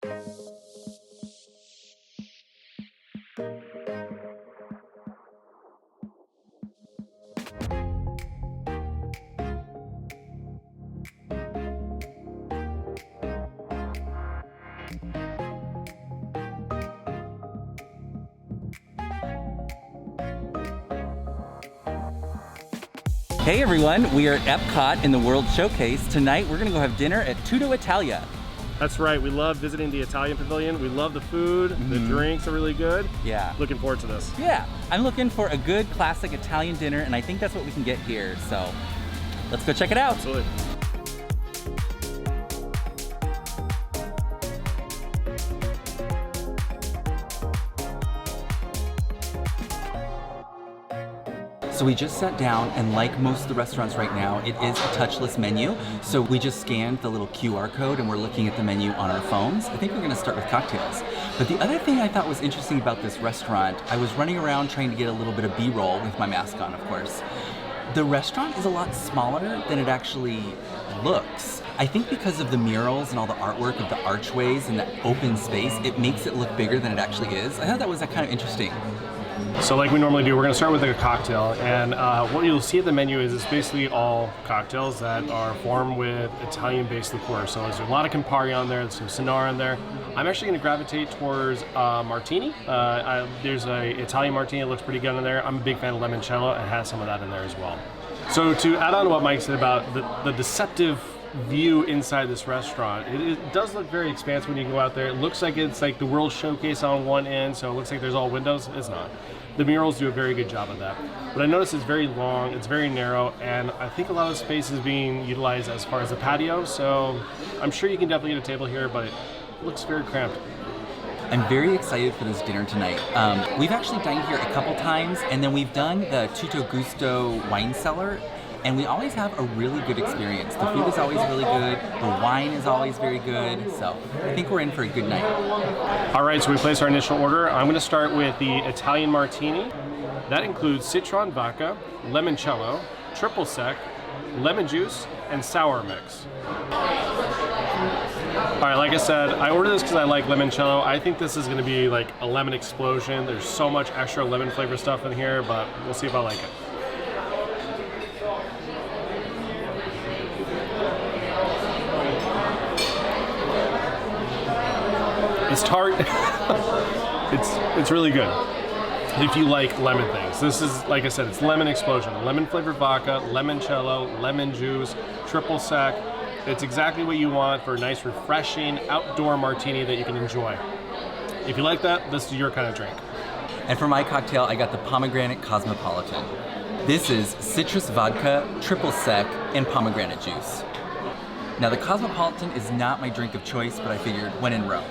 Hey everyone, we are at EPCOT in the World Showcase. Tonight we're gonna go have dinner at Tutto Italia. That's right, we love visiting the Italian Pavilion. We love the food, the drinks are really good. Yeah. Looking forward to this. Yeah, I'm looking for a good classic Italian dinner and I think that's what we can get here. So let's go check it out. Absolutely. So we just sat down, and like most of the restaurants right now, it is a touchless menu. So we just scanned the little QR code and we're looking at the menu on our phones. I think we're gonna start with cocktails. But the other thing I thought was interesting about this restaurant, I was running around trying to get a little bit of B-roll with my mask on, of course. The restaurant is a lot smaller than it actually looks. I think because of the murals and all the artwork of the archways and the open space, it makes it look bigger than it actually is. I thought that was kind of interesting. So like we normally do, we're gonna start with a cocktail, and what you'll see at the menu is it's basically all cocktails that are formed with Italian-based liqueur. So there's a lot of Campari on there, there's some Sonara in there. I'm actually gonna gravitate towards Martini. There's a Italian Martini that looks pretty good in there. I'm a big fan of limoncello, and has some of that in there as well. So to add on to what Mike said about the deceptive view inside this restaurant, it does look very expansive when you go out there. It looks like it's like the World Showcase on one end, so it looks like there's all windows. It's not. The murals do a very good job of that. But I noticed it's very long, it's very narrow, and I think a lot of space is being utilized as far as the patio, so I'm sure you can definitely get a table here, but it looks very cramped. I'm very excited for this dinner tonight. We've actually dined here a couple times, and then we've done the Tutto Gusto wine cellar, and we always have a really good experience. The food is always really good, the wine is always very good, so I think we're in for a good night. All right, so we placed our initial order. I'm gonna start with the Italian Martini. That includes citron vodka, limoncello, triple sec, lemon juice, and sour mix. All right, like I said, I ordered this because I like limoncello. I think this is gonna be like a lemon explosion. There's so much extra lemon flavor stuff in here, but we'll see if I like it. It's tart. it's really good if you like lemon things. This is, like I said, it's lemon explosion. Lemon flavored vodka, limoncello, lemon juice, triple sec. It's exactly what you want for a nice, refreshing outdoor martini that you can enjoy. If you like that, this is your kind of drink. And for my cocktail, I got the Pomegranate Cosmopolitan. This is citrus vodka, triple sec, and pomegranate juice. Now the Cosmopolitan is not my drink of choice, but I figured when in Rome.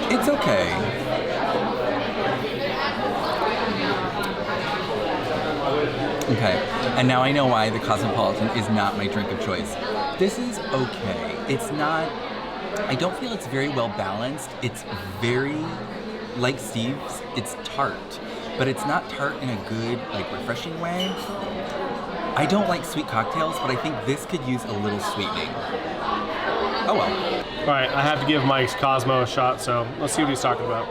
It's okay. Okay, and now I know why the Cosmopolitan is not my drink of choice. This is okay. It's not, I don't feel it's very well balanced. It's very, like Steve's, it's tart, but it's not tart in a good, like refreshing way. I don't like sweet cocktails, but I think this could use a little sweetening. Oh well. All right, I have to give Mike's Cosmo a shot, so let's see what he's talking about.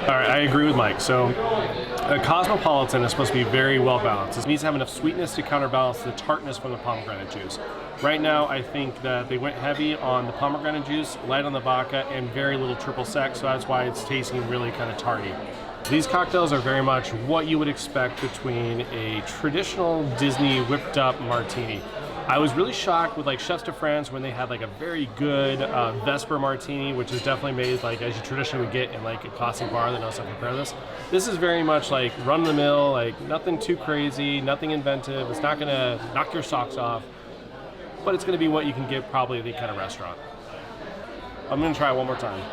All right, I agree with Mike. So a Cosmopolitan is supposed to be very well balanced. It needs to have enough sweetness to counterbalance the tartness from the pomegranate juice. Right now, I think that they went heavy on the pomegranate juice, light on the vodka, and very little triple sec, so that's why it's tasting really kind of tarty. These cocktails are very much what you would expect between a traditional Disney whipped up martini. I was really shocked with like Chefs de France when they had like a very good Vesper martini, which is definitely made like as you traditionally would get in like a classic bar that knows how to prepare this. This is very much like run of the mill, like nothing too crazy, nothing inventive. It's not gonna knock your socks off, but it's gonna be what you can get probably at the kind of restaurant. I'm gonna try it one more time.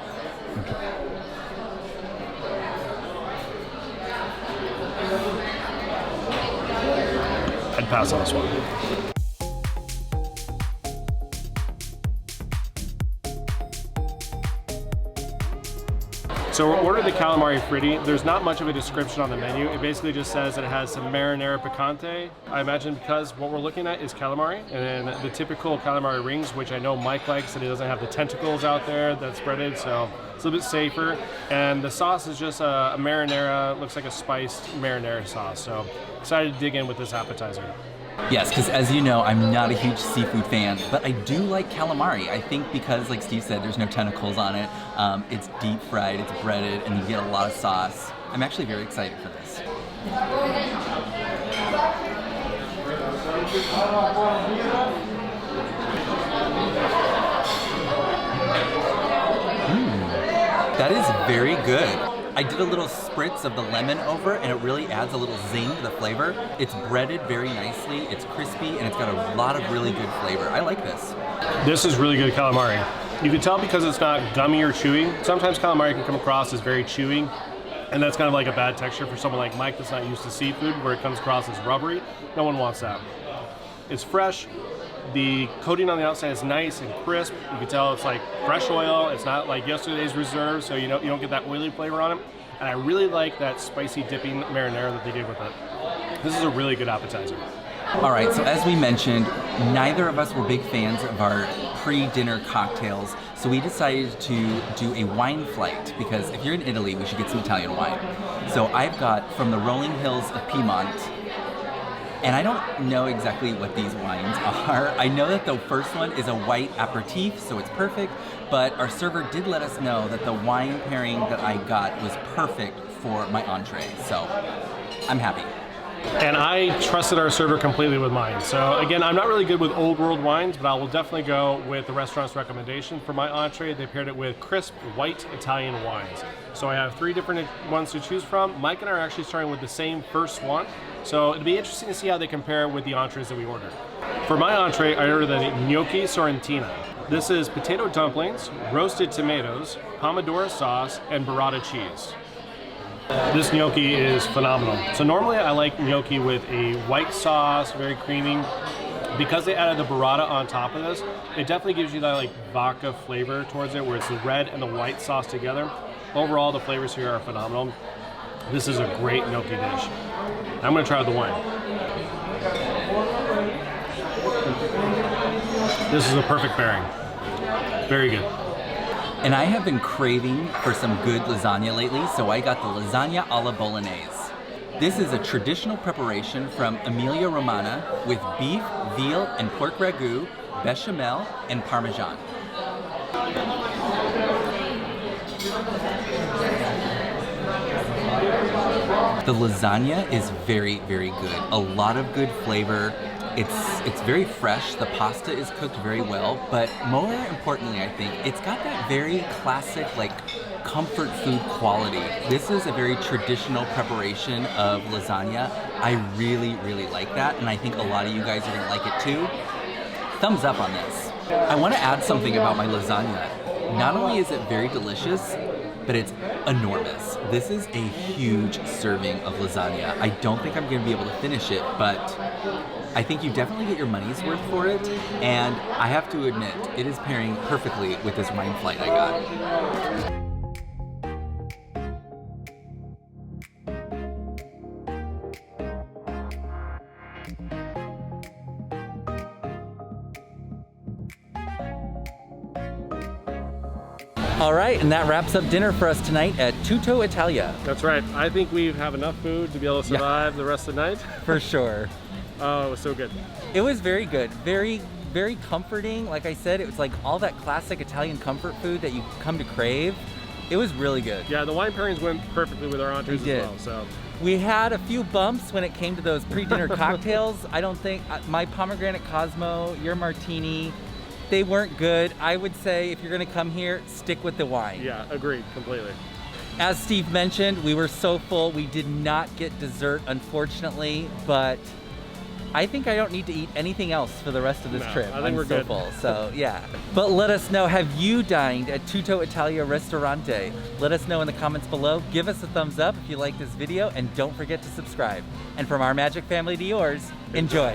I'd pass on this one. So we're ordering the Calamari Friday. There's not much of a description on the menu. It basically just says that it has some marinara picante. I imagine because what we're looking at is calamari, and then the typical calamari rings, which I know Mike likes, and it doesn't have the tentacles out there that's breaded, so it's a little bit safer. And the sauce is just a marinara, looks like a spiced marinara sauce. So excited to dig in with this appetizer. Yes, because as you know, I'm not a huge seafood fan, but I do like calamari. I think because, like Steve said, there's no tentacles on it, it's deep fried, it's breaded, and you get a lot of sauce. I'm actually very excited for this. That is very good. I did a little spritz of the lemon over, and it really adds a little zing to the flavor. It's breaded very nicely, it's crispy, and it's got a lot of really good flavor. I like this. This is really good calamari. You can tell because it's not gummy or chewy. Sometimes calamari can come across as very chewy, and that's kind of like a bad texture for someone like Mike that's not used to seafood, where it comes across as rubbery. No one wants that. It's fresh. The coating on the outside is nice and crisp. You can tell it's like fresh oil. It's not like yesterday's reserve, so you don't get that oily flavor on it. And I really like that spicy dipping marinara that they did with it. This is a really good appetizer. All right, so as we mentioned, neither of us were big fans of our pre-dinner cocktails, so we decided to do a wine flight, because if you're in Italy, we should get some Italian wine. So I've got from the rolling hills of Piedmont, and I don't know exactly what these wines are. I know that the first one is a white aperitif, so it's perfect, but our server did let us know that the wine pairing that I got was perfect for my entree, so I'm happy. And I trusted our server completely with mine. So again, I'm not really good with old world wines, but I will definitely go with the restaurant's recommendation. For my entree, they paired it with crisp white Italian wines. So I have 3 different ones to choose from. Mike and I are actually starting with the same first one. So it'll be interesting to see how they compare with the entrees that we ordered. For my entree, I ordered the gnocchi sorrentina. This is potato dumplings, roasted tomatoes, pomodoro sauce, and burrata cheese. This gnocchi is phenomenal. So normally I like gnocchi with a white sauce, very creamy. Because they added the burrata on top of this, it definitely gives you that like vodka flavor towards it, where it's the red and the white sauce together. Overall, the flavors here are phenomenal. This is a great gnocchi dish. I'm gonna try the wine. This is a perfect pairing. Very good. And I have been craving for some good lasagna lately, so I got the lasagna alla bolognese. This is a traditional preparation from Emilia Romagna with beef, veal, and pork ragu, bechamel, and parmesan. The lasagna is very, very good. A lot of good flavor. It's very fresh. The pasta is cooked very well, but more importantly, I think, it's got that very classic, like, comfort food quality. This is a very traditional preparation of lasagna. I really, really like that, and I think a lot of you guys are gonna like it too. Thumbs up on this. I wanna add something about my lasagna. Not only is it very delicious, but it's enormous. This is a huge serving of lasagna. I don't think I'm gonna be able to finish it, but I think you definitely get your money's worth for it, and I have to admit, it is pairing perfectly with this wine flight I got. All right, and that wraps up dinner for us tonight at Tutto Italia. That's right. I think we have enough food to be able to survive the rest of the night. For sure. Oh, it was so good. It was very good. Very, very comforting. Like I said, it was like all that classic Italian comfort food that you come to crave. It was really good. Yeah, the wine pairings went perfectly with our entrees as well. So we had a few bumps when it came to those pre-dinner cocktails. I don't think my Pomegranate Cosmo, your Martini, they weren't good. I would say if you're gonna come here, stick with the wine. Yeah, agreed, completely. As Steve mentioned, we were so full, we did not get dessert, unfortunately, but I think I don't need to eat anything else for the rest of this trip. I think we're so good. Full, so yeah. But let us know, have you dined at Tutto Italia Ristorante? Let us know in the comments below. Give us a thumbs up if you like this video, and don't forget to subscribe. And from our magic family to yours, enjoy.